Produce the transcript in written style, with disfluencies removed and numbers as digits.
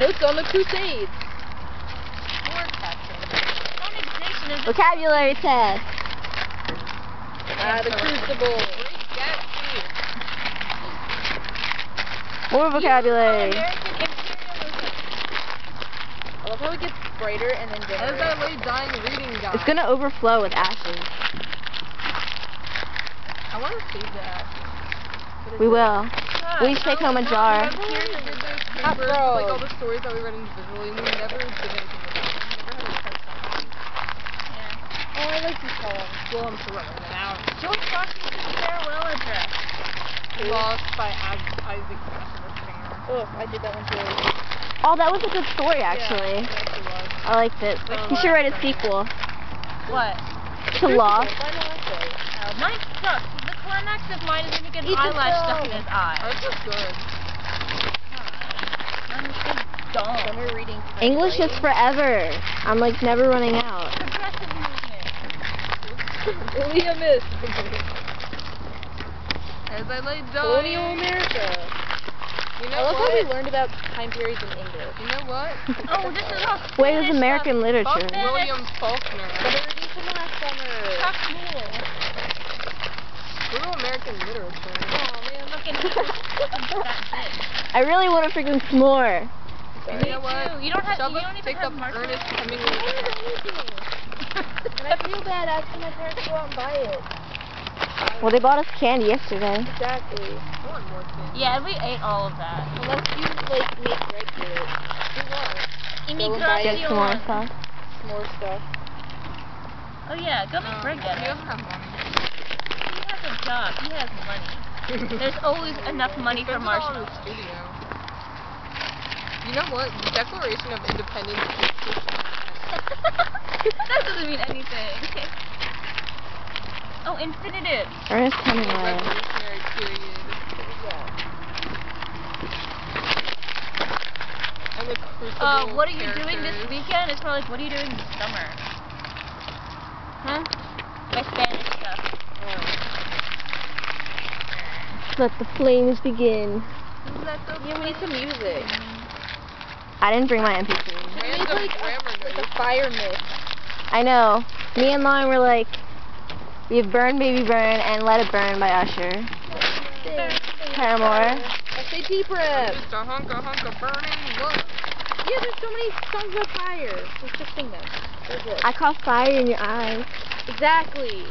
Notes on the Crusades. Vocabulary test. The Crucible. More vocabulary. I love how it gets brighter and then dimmer. As I lay dying reading, guys. It's gonna overflow with ashes. I want to see that. We will. We should take home a jar. Like all the stories that we read individually, and we never did anything with them. We never had a test on them. Oh, I like these poems. Well, I'm running out. George Washington's farewell address. Lost by Isaac Singer. Oh, I did that one too. Oh, that was a good story, actually. Yeah, it actually was. I liked it. You should write a sequel What? to Lost. Mine sucks. The climax of mine is when you get an Eat the eyelash stuck film. in his eye. Ours was good. I'm so dumb. Summer reading. English is forever. I'm like never running out. Progressive movement. William is. As I lay dying. Colonial America. You I know love what? how we learned about time periods in English. You know what? Oh, this is all Wait, it's Spanish American stuff. literature. Spanish. William Faulkner. Summer reading from last summer. Talk more. True American literature. Oh man, look at that. I really want to freaking s'more. You know what? You don't have. Shove You a don't even pick have up marshmallows. Ernest I Hemingway. don't have anything. And I feel bad asking my parents to go out and buy it. Well, they bought us candy yesterday. Exactly. I want more candy. Yeah, we ate all of that. Unless you, like, make bread for it. Do what? Get some more stuff. More stuff. Oh yeah, go make bread, He get it. doesn't have money. He has a job. He has money. There's always enough money for Spends it all in marshmallows. the studio. You know what? The Declaration of Independence is That doesn't mean anything. Oh, infinitive. Ernest the Hemingway. Revolutionary period. And the Crucible What are you doing this characters. weekend? It's more like, what are you doing this summer? Huh? My Spanish stuff. Let the flames begin. Yeah, we need some music. I didn't bring my MP3. Random grammar Like notes. a fire mist. I know. Me and Lauren were like, we have Burn Baby Burn and Let It Burn by Usher. Paramore. SAT prep. Just a hunk of burning wood. Yeah, there's so many songs about fire. Let's just sing them. There's it. I caught fire in your eyes. Exactly.